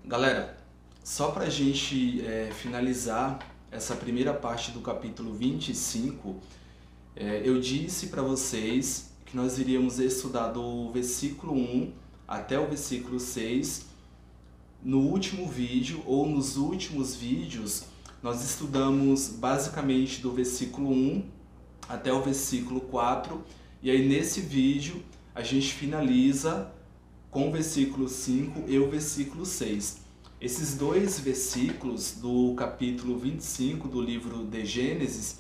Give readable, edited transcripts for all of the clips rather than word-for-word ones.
Galera, só para a gente finalizar essa primeira parte do capítulo 25, eu disse para vocês que nós iríamos estudar do versículo 1 até o versículo 6. No último vídeo, ou nos últimos vídeos, nós estudamos basicamente do versículo 1 até o versículo 4, e aí nesse vídeo a gente finaliza com o versículo 5 e o versículo 6. Esses dois versículos do capítulo 25 do livro de Gênesis,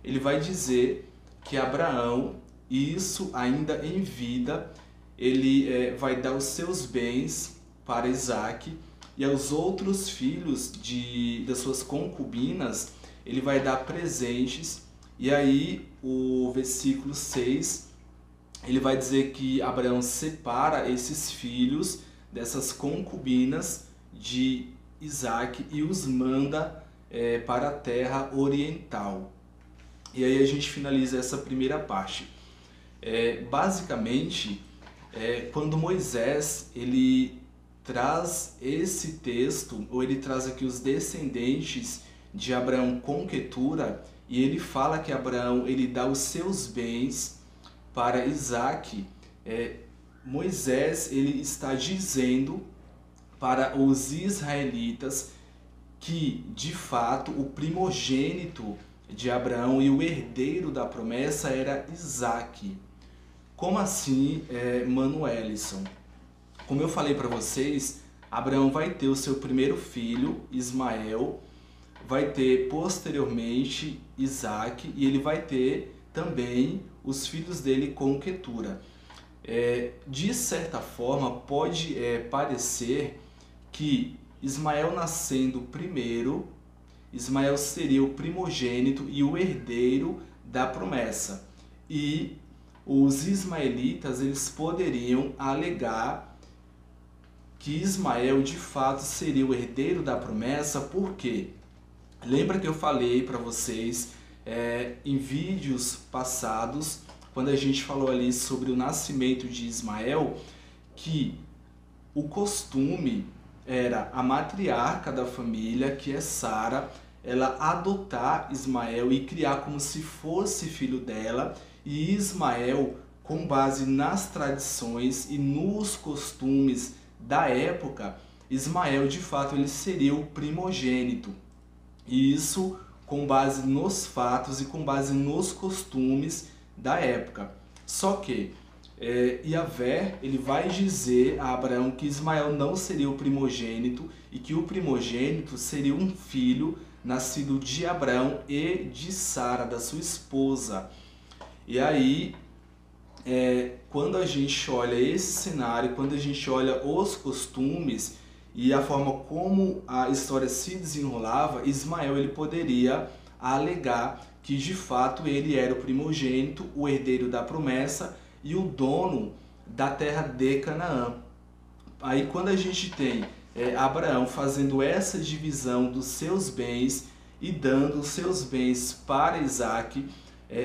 ele vai dizer que Abraão, e isso ainda em vida, ele vai dar os seus bens para Isaac, e aos outros filhos das suas concubinas, ele vai dar presentes. E aí o versículo 6, ele vai dizer que Abraão separa esses filhos dessas concubinas de Isaac e os manda para a terra oriental. E aí a gente finaliza essa primeira parte. Basicamente, quando Moisés ele traz esse texto, ou ele traz aqui os descendentes de Abraão com Quetura, e ele fala que Abraão ele dá os seus bens para Isaac, Moisés ele está dizendo para os israelitas que, de fato, o primogênito de Abraão e o herdeiro da promessa era Isaac. Como assim, Manuelison? Como eu falei para vocês, Abraão vai ter o seu primeiro filho, Ismael, vai ter posteriormente Isaac, e ele vai ter também os filhos dele com Quetura. De certa forma, pode parecer que Ismael nascendo primeiro, Ismael seria o primogênito e o herdeiro da promessa. E os ismaelitas eles poderiam alegar que Ismael de fato seria o herdeiro da promessa, porque lembra que eu falei para vocês em vídeos passados, quando a gente falou ali sobre o nascimento de Ismael, que o costume era a matriarca da família, que é Sara, ela adotar Ismael e criar como se fosse filho dela, e Ismael, com base nas tradições e nos costumes da época, Ismael de fato ele seria o primogênito. E isso com base nos fatos e com base nos costumes da época. Só que Yahvé ele vai dizer a Abraão que Ismael não seria o primogênito e que o primogênito seria um filho nascido de Abraão e de Sara, da sua esposa. E aí, quando a gente olha esse cenário, quando a gente olha os costumes e a forma como a história se desenrolava, Ismael ele poderia alegar que de fato ele era o primogênito, o herdeiro da promessa e o dono da terra de Canaã. Aí quando a gente tem Abraão fazendo essa divisão dos seus bens e dando os seus bens para Isaac,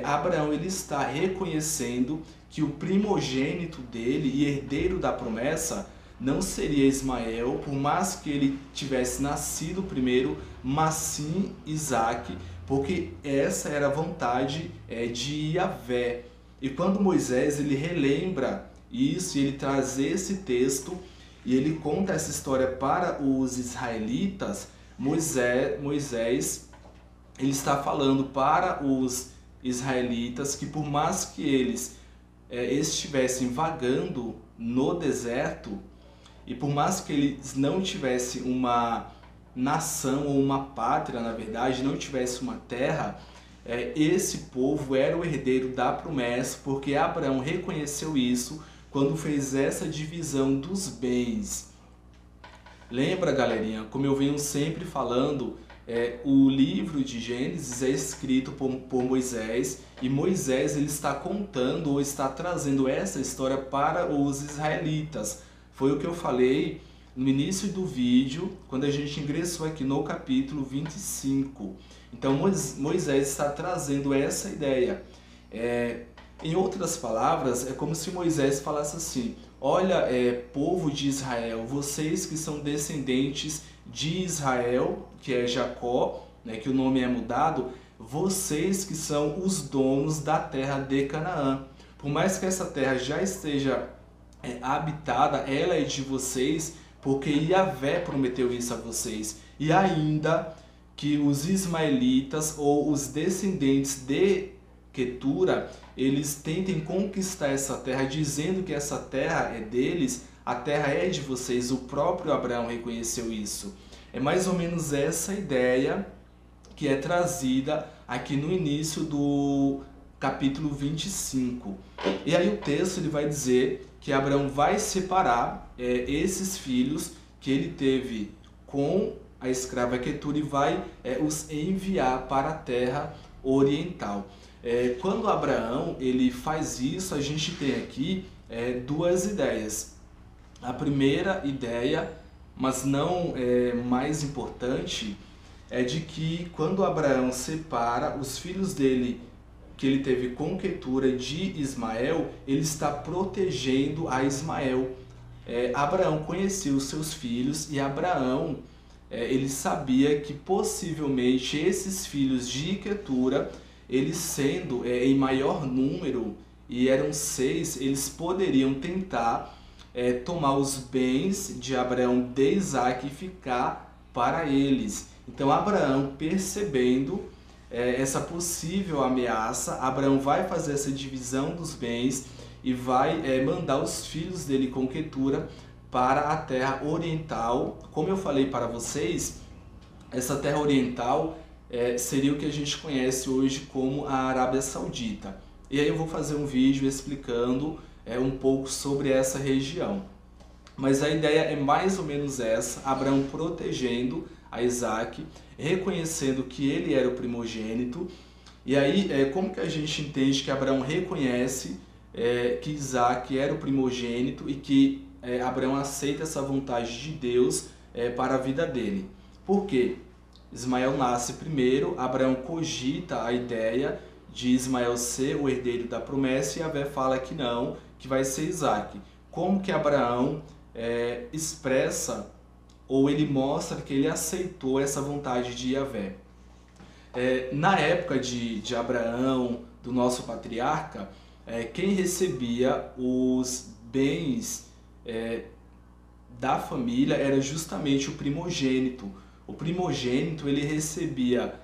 Abraão ele está reconhecendo que o primogênito dele e herdeiro da promessa não seria Ismael, por mais que ele tivesse nascido primeiro, mas sim Isaac, porque essa era a vontade de Yahvé. E quando Moisés ele relembra isso, ele traz esse texto e ele conta essa história para os israelitas, Moisés ele está falando para os israelitas que por mais que eles estivessem vagando no deserto, e por mais que eles não tivessem uma nação ou uma pátria, na verdade, não tivesse uma terra, esse povo era o herdeiro da promessa, porque Abraão reconheceu isso quando fez essa divisão dos bens. Lembra, galerinha, como eu venho sempre falando, o livro de Gênesis é escrito por Moisés, e Moisés ele está contando ou está trazendo essa história para os israelitas. Foi o que eu falei no início do vídeo, quando a gente ingressou aqui no capítulo 25. Então Moisés está trazendo essa ideia. Em outras palavras, é como se Moisés falasse assim: olha, povo de Israel, vocês que são descendentes de Israel, que é Jacó, né, que o nome é mudado, vocês que são os donos da terra de Canaã. Por mais que essa terra já esteja habitada, ela é de vocês, porque Yahvé prometeu isso a vocês. E ainda que os ismaelitas ou os descendentes de Quetura, eles tentem conquistar essa terra, dizendo que essa terra é deles, a terra é de vocês. O próprio Abraão reconheceu isso. É mais ou menos essa ideia que é trazida aqui no início do capítulo 25. E aí o texto ele vai dizer que Abraão vai separar esses filhos que ele teve com a escrava Quetura e vai os enviar para a terra oriental. Quando Abraão ele faz isso, a gente tem aqui duas ideias. A primeira ideia, mas não mais importante, é de que quando Abraão separa os filhos dele que ele teve com Quetura de Ismael, ele está protegendo a Ismael. Abraão conhecia os seus filhos e Abraão ele sabia que possivelmente esses filhos de Quetura, eles sendo em maior número, e eram 6, eles poderiam tentar tomar os bens de Abraão de Isaac e ficar para eles. Então Abraão, percebendo essa possível ameaça, Abraão vai fazer essa divisão dos bens e vai mandar os filhos dele com Quetura para a terra oriental. Como eu falei para vocês, essa terra oriental seria o que a gente conhece hoje como a Arábia Saudita. E aí eu vou fazer um vídeo explicando um pouco sobre essa região. Mas a ideia é mais ou menos essa: Abraão protegendo a Isaac, reconhecendo que ele era o primogênito. E aí, como que a gente entende que Abraão reconhece que Isaac era o primogênito e que Abraão aceita essa vontade de Deus para a vida dele? Por quê? Ismael nasce primeiro, Abraão cogita a ideia de Ismael ser o herdeiro da promessa e Yahvé fala que não, que vai ser Isaac. Como que Abraão expressa ou ele mostra que ele aceitou essa vontade de Yahvé? Na época de Abraão, do nosso patriarca, quem recebia os bens da família era justamente o primogênito. O primogênito ele recebia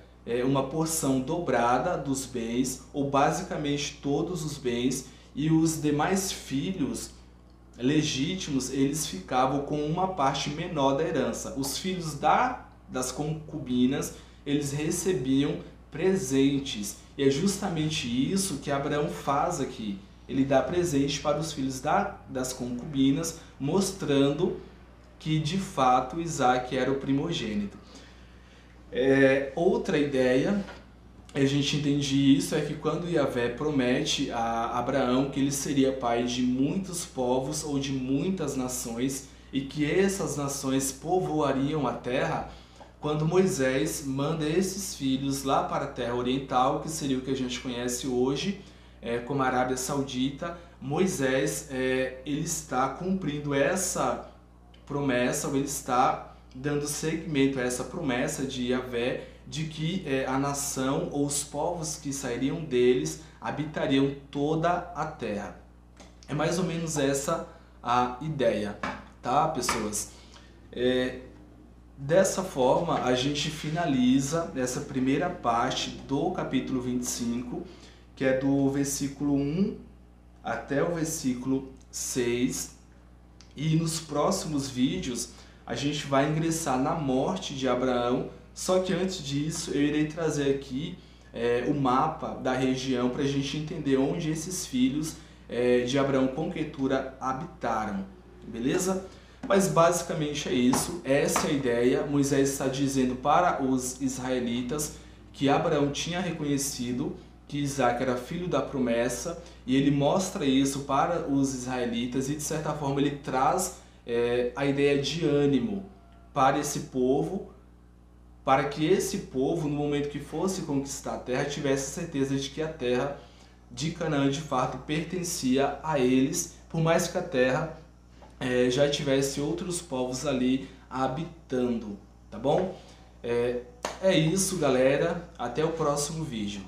uma porção dobrada dos bens, ou basicamente todos os bens, e os demais filhos legítimos eles ficavam com uma parte menor da herança. Os filhos das concubinas eles recebiam presentes, e é justamente isso que Abraão faz aqui. Ele dá presente para os filhos das concubinas, mostrando que de fato Isaac era o primogênito. Outra ideia, a gente entende isso, é que quando Yahvé promete a Abraão que ele seria pai de muitos povos ou de muitas nações e que essas nações povoariam a terra, quando Moisés manda esses filhos lá para a terra oriental, que seria o que a gente conhece hoje como a Arábia Saudita, Moisés ele está cumprindo essa promessa, ou ele está dando seguimento a essa promessa de Yahvé, de que a nação ou os povos que sairiam deles habitariam toda a terra. É mais ou menos essa a ideia, tá, pessoas? Dessa forma, a gente finaliza essa primeira parte do capítulo 25, que é do versículo 1 até o versículo 6. E nos próximos vídeos a gente vai ingressar na morte de Abraão. Só que antes disso eu irei trazer aqui o mapa da região para a gente entender onde esses filhos de Abraão com Quetura habitaram, beleza? Mas basicamente é isso, essa é a ideia. Moisés está dizendo para os israelitas que Abraão tinha reconhecido que Isaac era filho da promessa, e ele mostra isso para os israelitas e de certa forma ele traz a ideia de ânimo para esse povo, para que esse povo, no momento que fosse conquistar a terra, tivesse certeza de que a terra de Canaã de fato pertencia a eles, por mais que a terra já tivesse outros povos ali habitando, tá bom? É isso, galera. Até o próximo vídeo.